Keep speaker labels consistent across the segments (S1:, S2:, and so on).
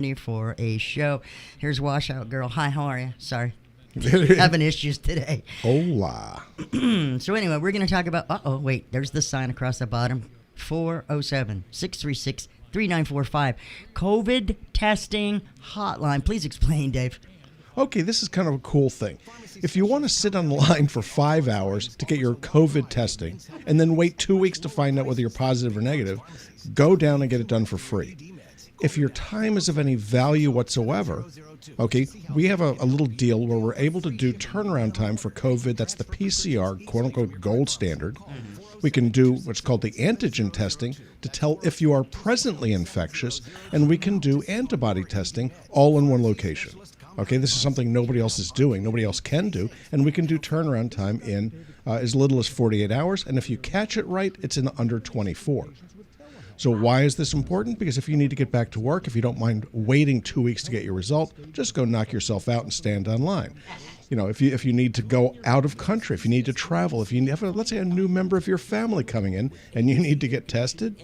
S1: For a show. Here's Washout Girl. Hi, how are you? Sorry. Having issues today.
S2: Hola.
S1: So anyway, we're going to talk about, wait, there's the sign across the bottom. 407-636-3945. COVID testing hotline. Please explain, Dave.
S2: Okay, this is kind of a cool thing. If you want to sit on the line for 5 hours to get your COVID testing and then wait 2 weeks to find out whether you're positive or negative, go down and get it done for free. If your time is of any value whatsoever, okay, we have a little deal where we're able to do turnaround time for COVID. That's the PCR, quote-unquote, gold standard. We can do what's called the antigen testing to tell if you are presently infectious, and we can do antibody testing all in one location. Okay, this is something nobody else is doing, nobody else can do, and we can do turnaround time in as little as 48 hours, and if you catch it right, it's in under 24. So why is this important? Because if you need to get back to work, if you don't mind waiting 2 weeks to get your result, just go knock yourself out and stand online. You know, if you need to go out of country, if you need to travel, if you have, let's say, a new member of your family coming in and you need to get tested,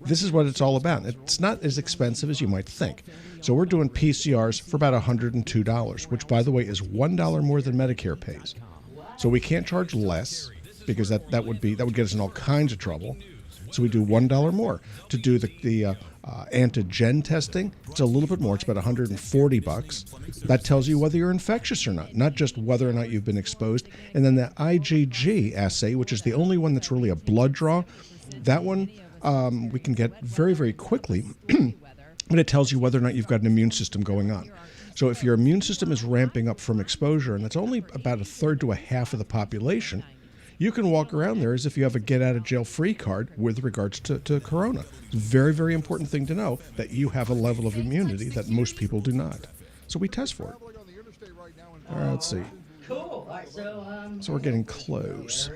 S2: this is what it's all about. It's not as expensive as you might think. So we're doing PCRs for about $102, which, by the way, is $1 more than Medicare pays. So we can't charge less because that would get us in all kinds of trouble. So we do $1 more. To do the antigen testing, it's a little bit more. It's about $140. That tells you whether you're infectious or not just whether or not you've been exposed. And then the IgG assay, which is the only one that's really a blood draw, that one we can get very, very quickly. But it tells you whether or not you've got an immune system going on. So if your immune system is ramping up from exposure, and that's only about a third to a half of the population, you can walk around there as if you have a get-out-of-jail-free card with regards to corona. It's a very, very important thing to know that you have a level of immunity that most people do not. So we test for it. All right, let's see.
S1: Cool. All right,
S2: So we're getting close.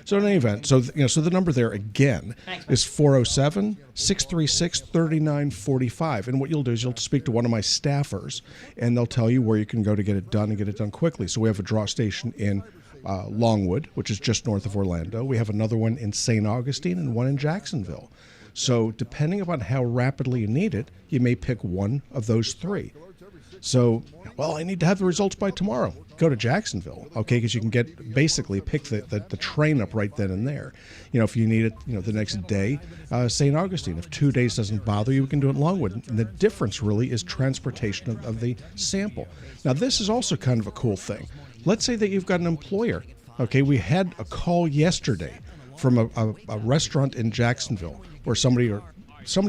S2: So in any event, so the number there again is 407-636-3945. And what you'll do is you'll speak to one of my staffers, and they'll tell you where you can go to get it done and get it done quickly. So we have a draw station in Longwood, which is just north of Orlando. We have another one in St. Augustine and one in Jacksonville. So depending upon how rapidly you need it, you may pick one of those three. So, well, I need to have the results by tomorrow. Go to Jacksonville, okay, because you can basically pick the train up right then and there. You know, if you need it, the next day, St. Augustine. If 2 days doesn't bother you, we can do it in Longwood. And the difference really is transportation of the sample. Now, this is also kind of a cool thing. Let's say that you've got an employer. Okay, we had a call yesterday from a restaurant in Jacksonville where somebody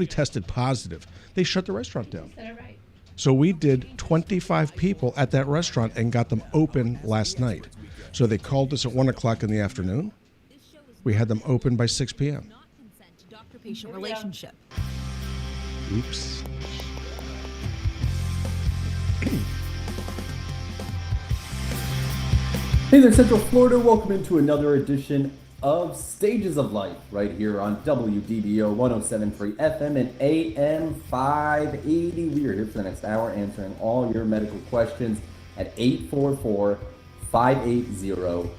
S2: tested positive. They shut the restaurant down.
S3: Is that right?
S2: So we did 25 people at that restaurant and got them open last night. So they called us at 1 o'clock in the afternoon. We had them open by 6 p.m.
S3: Doctor-patient relationship.
S2: Oops.
S4: Hey there, Central Florida. Welcome into another edition of Stages of Life right here on WDBO 107.3 FM and AM 580. We are here for the next hour answering all your medical questions at 844-580-WDBO.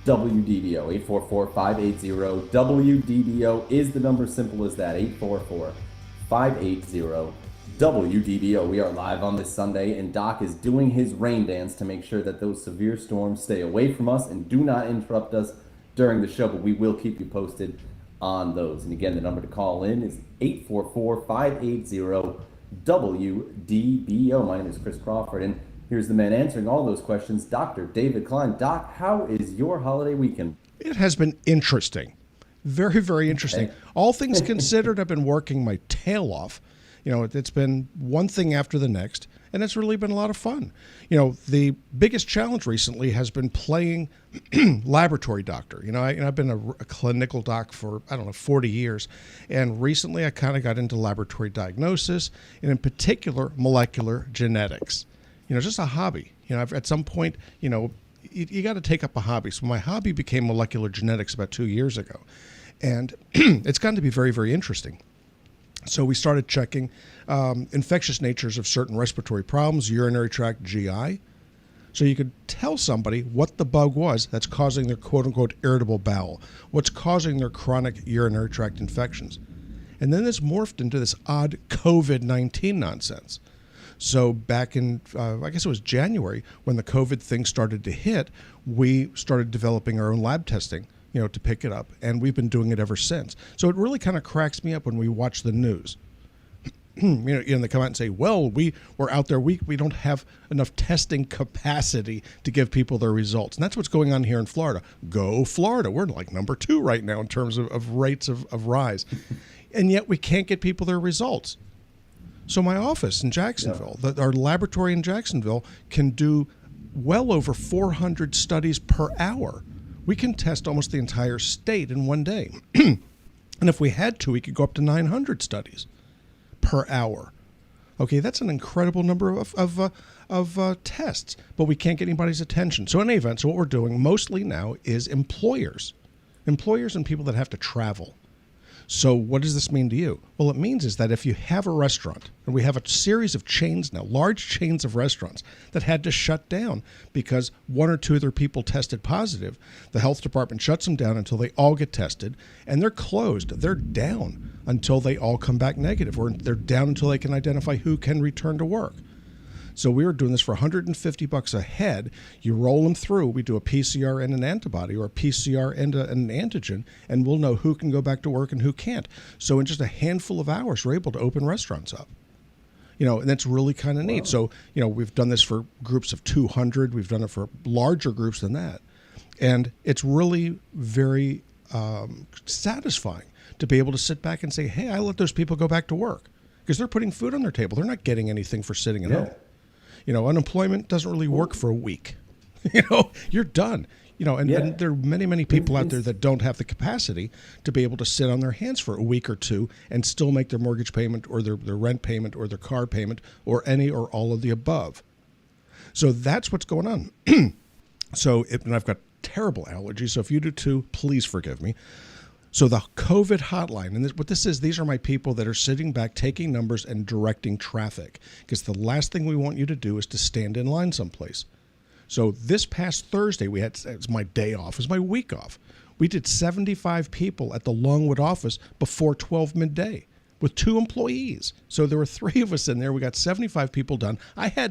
S4: 844-580-WDBO is the number, simple as that, 844-580-WDBO. We are live on this Sunday, and Doc is doing his rain dance to make sure that those severe storms stay away from us and do not interrupt us during the show, but we will keep you posted on those. And again, the number to call in is 844-580-WDBO. My name is Chris Crawford, and here's the man answering all those questions, Dr. David Klein. Doc, how is your holiday weekend?
S2: It has been interesting. Very, very interesting. All things considered, I've been working my tail off. It's been one thing after the next, and it's really been a lot of fun. The biggest challenge recently has been playing laboratory doctor. I've been a clinical doc for, 40 years, and recently I kind of got into laboratory diagnosis, and in particular, molecular genetics. Just a hobby. At some point, you got to take up a hobby. So my hobby became molecular genetics about 2 years ago, and it's gotten to be very, very interesting. So we started checking infectious natures of certain respiratory problems, urinary tract, GI. So you could tell somebody what the bug was that's causing their quote-unquote irritable bowel, what's causing their chronic urinary tract infections. And then this morphed into this odd COVID-19 nonsense. So back in, I guess it was January, when the COVID thing started to hit, we started developing our own lab testing, to pick it up. And we've been doing it ever since. So it really kind of cracks me up when we watch the news. They come out and say, well, we're out there. We don't have enough testing capacity to give people their results. And that's what's going on here in Florida. Go Florida. We're like number 2 right now in terms of rates of rise. And yet we can't get people their results. So my office in Jacksonville, our laboratory in Jacksonville, can do well over 400 studies per hour. We can test almost the entire state in one day. And if we had to, we could go up to 900 studies per hour. Okay, that's an incredible number of tests, but we can't get anybody's attention. So in any event, what we're doing mostly now is employers and people that have to travel. So what does this mean to you? Well, it means is that if you have a restaurant, and we have a series of chains now, large chains of restaurants that had to shut down because 1 or 2 of their people tested positive, the health department shuts them down until they all get tested, and they're closed. They're down until they all come back negative, or they're down until they can identify who can return to work. So we were doing this for $150 a head. You roll them through. We do a PCR and an antibody, or a PCR and an antigen, and we'll know who can go back to work and who can't. So in just a handful of hours, we're able to open restaurants up. And that's really kind of neat. So, we've done this for groups of 200. We've done it for larger groups than that. And it's really very satisfying to be able to sit back and say, hey, I let those people go back to work because they're putting food on their table. They're not getting anything for sitting at home. Unemployment doesn't really work for a week. You're done. And there are many, many people out there that don't have the capacity to be able to sit on their hands for a week or 2 and still make their mortgage payment or their rent payment or their car payment or any or all of the above. So that's what's going on. And I've got terrible allergies, so if you do too, please forgive me. So the COVID hotline, and what this is, these are my people that are sitting back, taking numbers and directing traffic, because the last thing we want you to do is to stand in line someplace. So this past Thursday, it's my day off, it's my week off. We did 75 people at the Longwood office before 12 midday with 2 employees. So there were 3 of us in there. We got 75 people done. I had